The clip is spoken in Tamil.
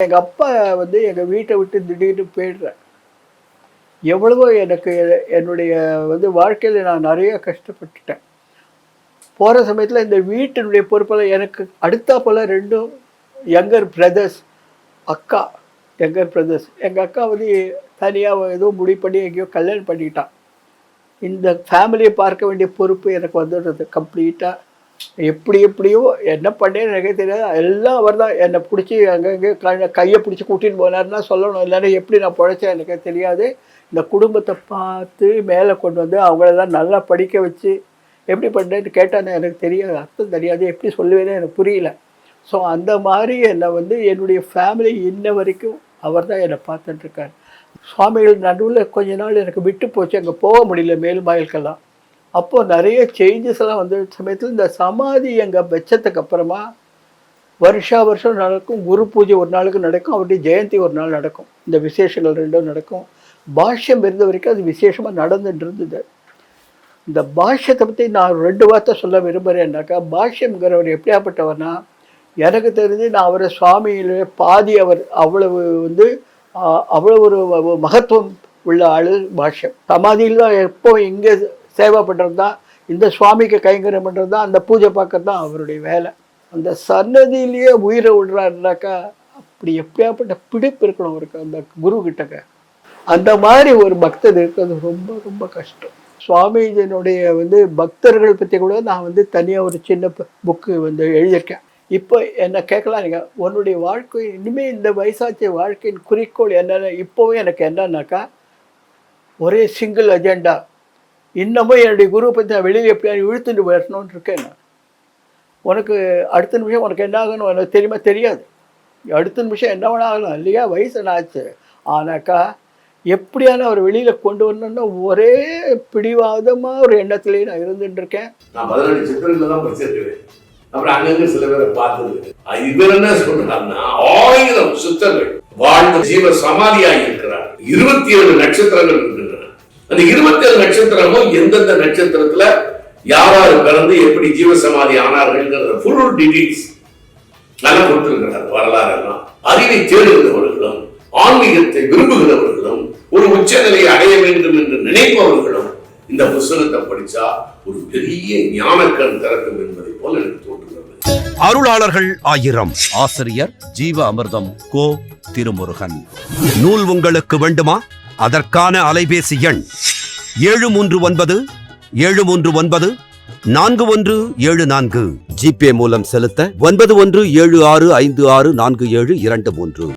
எங்கள் அப்பா வந்து எங்கள் வீட்டை விட்டு திடீர்னு போயிடுறேன். எவ்வளவோ எனக்கு என்னுடைய வந்து வாழ்க்கையில் நான் நிறைய கஷ்டப்பட்டுட்டேன். போகிற சமயத்தில் இந்த வீட்டினுடைய பொறுப்பெல்லாம் எனக்கு அடுத்தாப்போல் 2 யங்கர் பிரதர்ஸ், அக்கா யங்கர் பிரதர்ஸ். எங்கள் அக்கா வந்து தனியாக ஏதோ முடிவு பண்ணி எங்கேயோ கல்யாணம் பண்ணிக்கிட்டான். இந்த ஃபேமிலியை பார்க்க வேண்டிய பொறுப்பு எனக்கு வந்துடுறது கம்ப்ளீட்டாக. எப்படியோ என்ன பண்ணேன்னு எனக்கே தெரியாது. எல்லாம் அவர் தான் என்னை பிடிச்சி அங்கங்கே கையை பிடிச்சி கூட்டின்னு போனார்னா சொல்லணும். இல்லைன்னா எப்படி நான் பிழைச்சேன் எனக்கே தெரியாது. இந்த குடும்பத்தை பார்த்து மேலே கொண்டு வந்து அவங்களெல்லாம் நல்லா படிக்க வச்சு எப்படி பண்ணேன்னு கேட்டானே எனக்கு தெரியாது, அர்த்தம் தெரியாது, எப்படி சொல்லுவேன்னு எனக்கு புரியல. ஸோ அந்த மாதிரி என்னை வந்து என்னுடைய ஃபேமிலி இன்ன வரைக்கும் அவர் தான் என்னை பார்த்துட்டுருக்கார். சுவாமிகள் நடுவில் கொஞ்ச நாள் எனக்கு விட்டு போச்சு, அங்கே போக முடியல மேலுமாயிலுக்கெல்லாம். அப்போது நிறைய சேஞ்சஸ் எல்லாம் வந்த சமயத்தில் இந்த சமாதி அங்கே வச்சதுக்கு அப்புறமா வருஷம் நடக்கும். குரு பூஜை ஒரு நாளுக்கு நடக்கும், அவருடைய ஜெயந்தி ஒரு நாள் நடக்கும். இந்த விசேஷங்கள் 2 நடக்கும். பாஷ்யம் இருந்த வரைக்கும் அது விசேஷமாக நடந்துட்டு இருந்தது. இந்த பாஷ்யத்தை பற்றி நான் 2 வார்த்தை சொல்ல விரும்புகிறேன்னாக்கா, பாஷ்யம்ங்கிறவர் எப்படியாப்பட்டவர்னா, எனக்கு தெரிஞ்சு நான் அவரை சுவாமியில் பாதி அவர் அவ்வளவு வந்து அவ்வளோ ஒரு மகத்துவம் உள்ள ஆள் பாஷ்யம். சமாதியில் எப்போ இங்கே சேவை பண்ணுறது தான், இந்த சுவாமிக்கு கைங்கரியம் பண்ணுறது தான், அந்த பூஜை பார்க்கறது தான் அவருடைய வேலை. அந்த சன்னதியிலேயே உயிரை விடுறாருனாக்கா அப்படி எப்படியாப்பட்ட பிடிப்பு இருக்கணும் அவருக்கு அந்த குரு கிட்டக்க. அந்த மாதிரி ஒரு பக்தர் இருக்கிறது ரொம்ப ரொம்ப கஷ்டம். சுவாமிஜியினுடைய வந்து பக்தர்கள் பற்றி கூட நான் வந்து தனியாக ஒரு சின்ன புக்கு வந்து எழுதியிருக்கேன். இப்போ என்னை கேட்கலாம் நீங்கள், உன்னுடைய வாழ்க்கை இனிமேல் இந்த வயசாட்சி வாழ்க்கையின் குறிக்கோள் என்னென்ன? இப்போவே எனக்கு என்னன்னாக்கா ஒரே சிங்கிள் அஜெண்டா, இன்னமும் என்னுடைய குருவை பற்றி நான் வெளியில் எப்படியா இழுத்துட்டு வரணும்னு இருக்கேன். நான் உனக்கு அடுத்த நிமிஷம் உனக்கு என்ன ஆகணும் எனக்கு தெரியுமா? தெரியாது. அடுத்த நிமிஷம் என்ன வேணா ஆகலாம் இல்லையா? வயசு என்ன ஆச்சு. ஆனாக்கா எப்படியான அவர் வெளியில் கொண்டு வரணும்னா ஒரே பிடிவாதமாக ஒரு எண்ணத்திலேயே நான் இருந்துட்டு இருக்கேன். நான் 17 சித்திரங்கள் தான் படிச்சிருக்கிறேன். அப்புறம் அங்கங்க சில பேரை பார்த்தது. இவர் என்ன சொல்றாருன்னா, 1000 சித்தர்கள் வாழ்ந்த ஜீவ சமாதியாக இருக்கிறார். 27 நட்சத்திரங்கள் இருக்கின்றன. அந்த 27 நட்சத்திரமும் எந்தெந்த நட்சத்திரத்துல யாராரு பிறந்து எப்படி ஜீவ சமாதி ஆனார்கள் ஃபுல் டீடைல்ஸ் நல்லா கொடுத்திருக்கிறார். வரலாறு எல்லாம் அறிவை தேடுகிறவர்களும் ஆன்மீகத்தை விரும்புகிறவர்களும் ஒரு உச்சநிலையை அடைய வேண்டும் என்று நினைப்பவர்களும் இந்த புத்தகத்தை படிச்சா ஒரு பெரிய ஞானக்கண் திறக்கும் என்பதை போல எனக்கு தோன்றுகிறது. அருளாளர்கள் 1000. ஆசிரியர் ஜீவ அமிர்தம் கோ. திருமுருகன். நூல் உங்களுக்கு வேண்டுமா? அதற்கான அலைபேசி எண் 739 739 4174. ஜிபே மூலம் செலுத்த 9176564723.